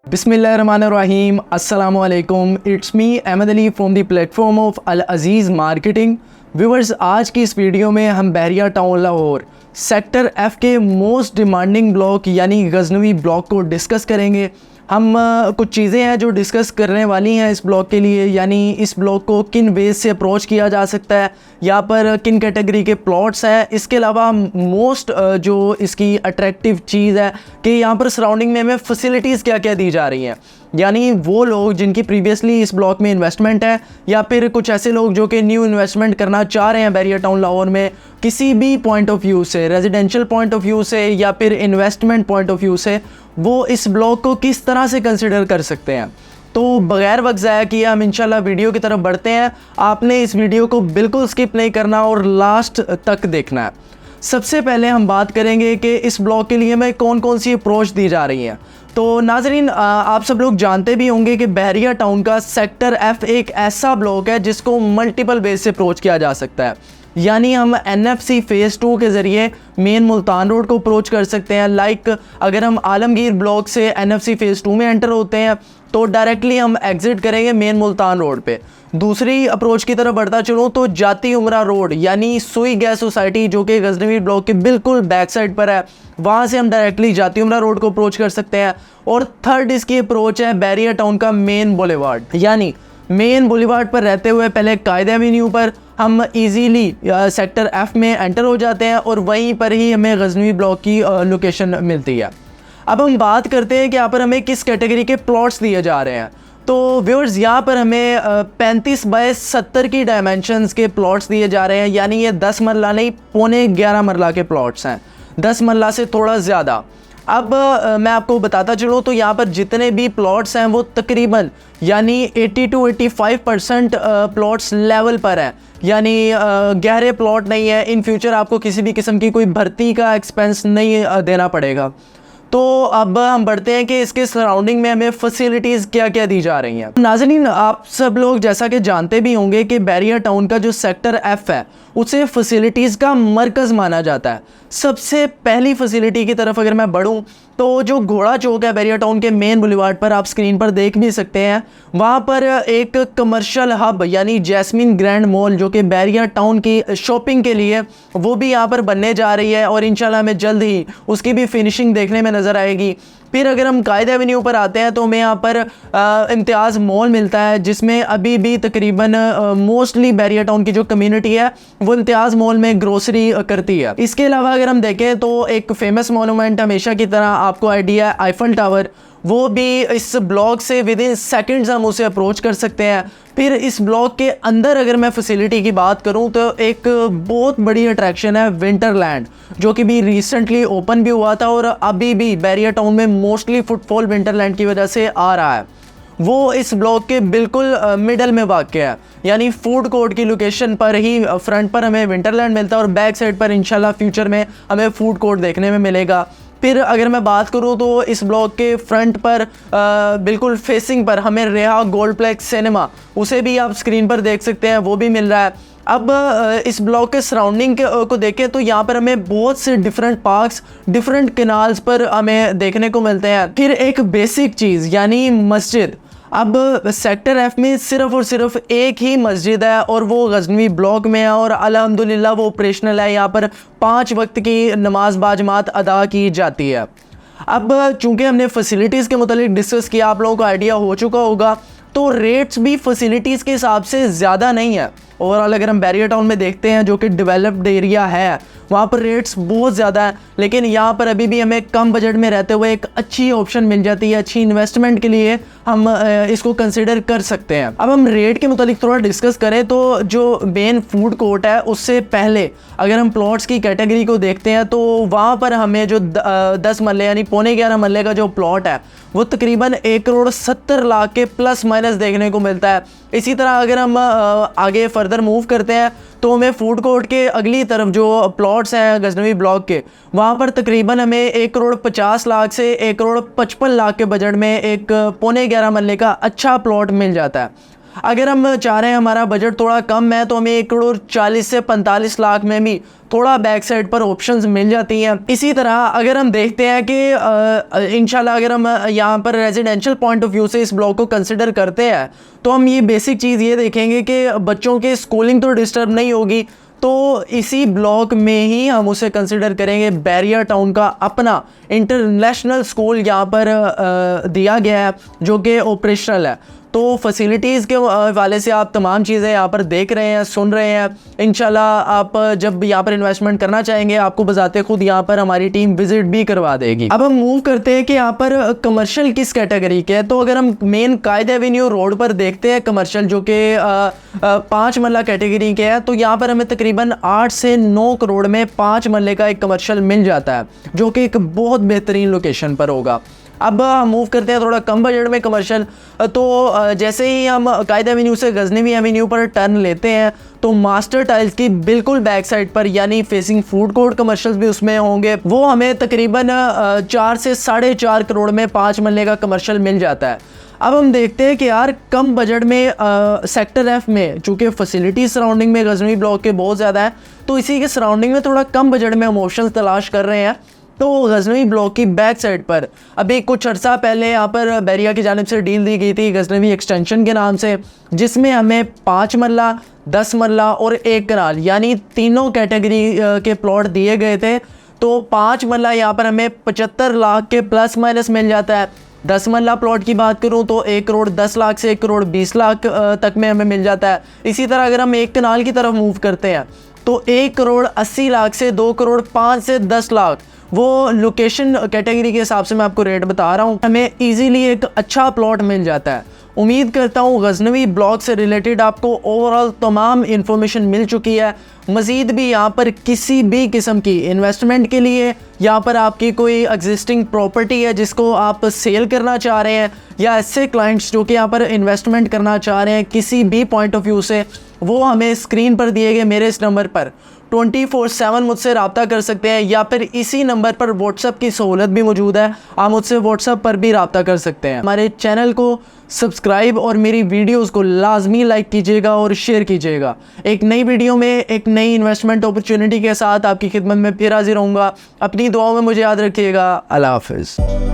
बिस्मिल्लाहिर्रहमानिर्रहीम, अस्सलामुअलैकुम। It's me Ahmed Ali from the platform of Al Aziz marketing. Viewers, आज की इस वीडियो में हम Bahria town Lahore sector F के मोस्ट डिमांडिंग ब्लॉक यानी गजनवी ब्लॉक को डिस्कस करेंगे। हम कुछ चीज़ें हैं जो डिस्कस करने वाली हैं इस ब्लॉक के लिए, यानी इस ब्लॉक को किन वेज से अप्रोच किया जा सकता है, यहाँ पर किन कैटेगरी के प्लॉट्स हैं। इसके अलावा मोस्ट जो इसकी अट्रैक्टिव चीज़ है कि यहाँ पर सराउंडिंग में हमें फैसिलिटीज़ क्या क्या दी जा रही हैं, यानी वो लोग जिनकी प्रीवियसली इस ब्लॉक में इन्वेस्टमेंट है या फिर कुछ ऐसे लोग जो कि न्यू इन्वेस्टमेंट करना चाह रहे हैं बहरिया टाउन लाहौर में, किसी भी पॉइंट ऑफ व्यू से, रेजिडेंशियल पॉइंट ऑफ व्यू से या फिर इन्वेस्टमेंट पॉइंट ऑफ व्यू से, वो इस ब्लॉक को किस तरह से कंसिडर कर सकते हैं। तो बगैर वक्त ज़ाया किए हम इंशाल्लाह वीडियो की तरफ बढ़ते हैं। आपने इस वीडियो को बिल्कुल स्किप नहीं करना और लास्ट तक देखना है। सबसे पहले हम बात करेंगे कि इस ब्लॉक के लिए हमें कौन कौन सी अप्रोच दी जा रही है। तो नाजरीन, आप सब लोग जानते भी होंगे कि बहरिया टाउन का सेक्टर F एक ऐसा ब्लॉक है जिसको मल्टीपल बेस से अप्रोच किया जा सकता है, यानी हम NFC फ़ेज़ 2 के ज़रिए मेन मुल्तान रोड को अप्रोच कर सकते हैं। लाइक अगर हम आलमगीर ब्लॉक से NFC फ़ेज़ 2 में एंटर होते हैं तो डायरेक्टली हम एग्ज़िट करेंगे मेन मुल्तान रोड पे। दूसरी अप्रोच की तरफ बढ़ता चलूँ तो जाती उमरा रोड यानी सुई गैस सोसाइटी जो कि गजनवी ब्लॉक के बिल्कुल बैक साइड पर है, वहाँ से हम डायरेक्टली जाती उमरा रोड को अप्रोच कर सकते हैं। और थर्ड इसकी अप्रोच है बहरिया टाउन का मेन बुलेवार्ड, यानी मेन बुलेवार्ड पर रहते हुए पहले कायद एवेन्यू पर हम इजीली सेक्टर F में एंटर हो जाते हैं और वहीं पर ही हमें गजनवी ब्लॉक की लोकेशन मिलती है। अब हम बात करते हैं कि यहाँ पर हमें किस कैटेगरी के प्लॉट्स दिए जा रहे हैं। तो व्यूअर्स, यहाँ पर हमें 35 बाय 70 की डायमेंशंस के प्लॉट्स दिए जा रहे हैं, यानी ये 10 मरला नहीं, पौने 11 मरला के प्लॉट्स हैं, 10 मरला से थोड़ा ज़्यादा। अब मैं आपको बताता चलूँ तो यहाँ पर जितने भी प्लॉट्स हैं वो तकरीबन यानी 80 to 85% प्लॉट्स लेवल पर हैं, यानी गहरे प्लॉट नहीं है। इन फ्यूचर आपको किसी भी किस्म की कोई भर्ती का एक्सपेंस नहीं देना पड़ेगा। तो अब हम बढ़ते हैं कि इसके सराउंडिंग में हमें फैसिलिटीज़ क्या क्या दी जा रही हैं। नाज़रीन, आप सब लोग जैसा कि जानते भी होंगे कि बहरिया टाउन का जो सेक्टर F है उसे फैसिलिटीज़ का मरकज़ माना जाता है। सबसे पहली फैसिलिटी की तरफ अगर मैं बढ़ूं तो जो घोड़ा चौक है बहरिया टाउन के मेन बुलेवार्ड पर, आप स्क्रीन पर देख भी सकते हैं, वहाँ पर एक कमर्शियल हब यानी जैस्मिन ग्रैंड मॉल जो कि बहरिया टाउन की शॉपिंग के लिए वो भी यहाँ पर बनने जा रही है और इंशाल्लाह हमें जल्द ही उसकी भी फिनिशिंग देखने में नज़र आएगी। फिर अगर हम कायद एवेन्यू पर आते हैं तो हमें यहाँ पर इम्तियाज़ मॉल मिलता है, जिसमें अभी भी तकरीबन मोस्टली बहरिया टाउन की जो कम्युनिटी है वो इम्तियाज़ मॉल में ग्रोसरी करती है। इसके अलावा अगर हम देखें तो एक फेमस मोनूमेंट हमेशा की तरह आपको आइडिया है आईफल टावर, वो भी इस ब्लॉक से विद इन सेकेंड्स हम उसे अप्रोच कर सकते हैं। फिर इस ब्लॉक के अंदर अगर मैं फैसिलिटी की बात करूं तो एक बहुत बड़ी अट्रैक्शन है विंटरलैंड, जो कि भी रिसेंटली ओपन भी हुआ था और अभी भी बहरिया टाउन में मोस्टली फुटफॉल विंटरलैंड की वजह से आ रहा है। वो इस ब्लॉक के बिल्कुल मिडल में वाक़या है, यानी फूड कोर्ट की लोकेशन पर ही फ्रंट पर हमें विंटरलैंड मिलता है और बैक साइड पर इंशाल्लाह फ्यूचर में हमें फूड कोर्ट देखने में मिलेगा। फिर अगर मैं बात करूं तो इस ब्लॉक के फ्रंट पर बिल्कुल फेसिंग पर हमें रेहा गोल्डप्लेक्स सिनेमा, उसे भी आप स्क्रीन पर देख सकते हैं, वो भी मिल रहा है। अब इस ब्लॉक के सराउंडिंग को देखें तो यहाँ पर हमें बहुत से डिफरेंट पार्क्स डिफरेंट कैनाल्स पर हमें देखने को मिलते हैं। फिर एक बेसिक चीज़ यानी मस्जिद। अब सेक्टर F में सिर्फ़ और सिर्फ एक ही मस्जिद है और वो गजनवी ब्लॉक में है और अल्हम्दुलिल्लाह वो ऑपरेशनल है। यहाँ पर 5 वक्त की नमाज बाजमात अदा की जाती है। अब चूँकि हमने फैसिलिटीज़ के मुतालिक डिस्कस किया, आप लोगों को आइडिया हो चुका होगा, तो रेट्स भी फैसिलिटीज़ के हिसाब से ज़्यादा नहीं है। ओवरऑल अगर हम बहरिया टाउन में देखते हैं जो कि डेवलप्ड एरिया है, वहाँ पर रेट्स बहुत ज़्यादा हैं, लेकिन यहाँ पर अभी भी हमें कम बजट में रहते हुए एक अच्छी ऑप्शन मिल जाती है। अच्छी इन्वेस्टमेंट के लिए हम इसको कंसिडर कर सकते हैं। अब हम रेट के मुतालिक थोड़ा डिस्कस करें तो जो मेन फूड कोर्ट है उससे पहले अगर हम प्लॉट्स की कैटेगरी को देखते हैं तो वहाँ पर हमें जो 10 मरले यानी पौने 11 मरले का जो प्लॉट है वो तकरीबन 1 करोड़ 70 लाख के प्लस माइनस देखने को मिलता है। इसी तरह अगर हम आगे फर्दर मूव करते हैं तो हमें फूड कोर्ट के अगली तरफ जो प्लॉट्स हैं गजनवी ब्लॉक के, वहाँ पर तकरीबन हमें 1,50,00,000 से 1,55,00,000 के बजट में एक 11.5 मरले का अच्छा प्लॉट मिल जाता है। अगर हम चाह रहे हैं हमारा बजट थोड़ा कम है तो हमें 1,40,00,000 से 45,00,000 में भी थोड़ा बैक साइड पर ऑप्शंस मिल जाती हैं। इसी तरह अगर हम देखते हैं कि इंशाल्लाह अगर हम यहाँ पर रेजिडेंशियल पॉइंट ऑफ व्यू से इस ब्लॉक को कंसिडर करते हैं तो हम ये बेसिक चीज़ ये देखेंगे कि बच्चों की स्कूलिंग तो डिस्टर्ब नहीं होगी, तो इसी ब्लॉक में ही हम उसे कंसिडर करेंगे। बैरिया टाउन का अपना इंटरनेशनल स्कूल यहाँ पर दिया गया है जो कि ऑपरेशनल है, तो फैसिलिटीज़ के वाले से आप तमाम चीज़ें यहाँ पर देख रहे हैं, सुन रहे हैं। इंशाल्लाह आप जब यहाँ पर इन्वेस्टमेंट करना चाहेंगे आपको बजाते खुद यहाँ पर हमारी टीम विजिट भी करवा देगी। अब हम मूव करते हैं कि यहाँ पर कमर्शियल किस कैटेगरी के है। तो अगर हम मेन कायद एवेन्यू रोड पर देखते हैं कमर्शियल जो कि 5 मरला कैटेगरी के है, तो यहाँ पर हमें तकरीबन 8 से 9 करोड़ में 5 मरले का एक कमर्शियल मिल जाता है जो कि एक बहुत बेहतरीन लोकेशन पर होगा। अब हम मूव करते हैं थोड़ा कम बजट में कमर्शियल। तो जैसे ही हम कायद एवेन्यू से गजनवी एवेन्यू पर टर्न लेते हैं तो मास्टर टाइल्स की बिल्कुल बैक साइड पर यानी फेसिंग फूड कोर्ट कमर्शियल्स भी उसमें होंगे, वो हमें तकरीबन 4 से 4.5 करोड़ में 5 मरले का कमर्शियल मिल जाता है। अब हम देखते हैं कि यार कम बजट में सेक्टर एफ में चूँकि फैसिलिटी सराउंडिंग में गजनवी ब्लॉक के बहुत ज़्यादा है, तो इसी के सराउंडिंग में थोड़ा कम बजट में हम ऑप्शंस तलाश कर रहे हैं। तो गजनवी ब्लॉक की बैक साइड पर अभी कुछ अर्सा पहले यहाँ पर बैरिया की जानिब से डील दी गई थी गजनवी एक्सटेंशन के नाम से, जिसमें हमें 5 मरला, 10 मरला और 1 कनाल यानी तीनों कैटेगरी के प्लॉट दिए गए थे। तो 5 मरला यहाँ पर हमें 75 लाख के प्लस माइनस मिल जाता है। 10 मरला प्लॉट की बात करूँ तो 1,10,00,000 से 1,20,00,000 तक में हमें मिल जाता है। इसी तरह अगर हम 1 कनाल की तरफ मूव करते हैं तो 1,80,00,000 से 2,05,00,000 से 10 लाख, वो लोकेशन कैटेगरी के हिसाब से मैं आपको रेट बता रहा हूँ, हमें इजीली एक अच्छा प्लॉट मिल जाता है। उम्मीद करता हूँ गजनवी ब्लॉक से रिलेटेड आपको ओवरऑल तमाम इन्फॉर्मेशन मिल चुकी है। मज़ीद भी यहाँ पर किसी भी किस्म की इन्वेस्टमेंट के लिए, यहाँ पर आपकी कोई एग्जिस्टिंग प्रॉपर्टी है जिसको आप सेल करना चाह रहे हैं, या ऐसे क्लाइंट्स जो कि यहाँ पर इन्वेस्टमेंट करना चाह रहे हैं किसी भी पॉइंट ऑफ व्यू से, वो हमें स्क्रीन पर दिए गए मेरे इस नंबर पर 24/7 मुझसे रब्ता कर सकते हैं, या फिर इसी नंबर पर व्हाट्सअप की सहूलत भी मौजूद है, आप मुझसे व्हाट्सअप पर भी रब्ता कर सकते हैं। हमारे चैनल को सब्सक्राइब और मेरी वीडियोस को लाजमी लाइक कीजिएगा और शेयर कीजिएगा। एक नई वीडियो में एक नई इन्वेस्टमेंट अपॉर्चुनिटी के साथ आपकी खिदमत में फिर हाजिर रहूँगा। अपनी दुआओं में मुझे याद रखिएगा। अल्लाह हाफ़िज़।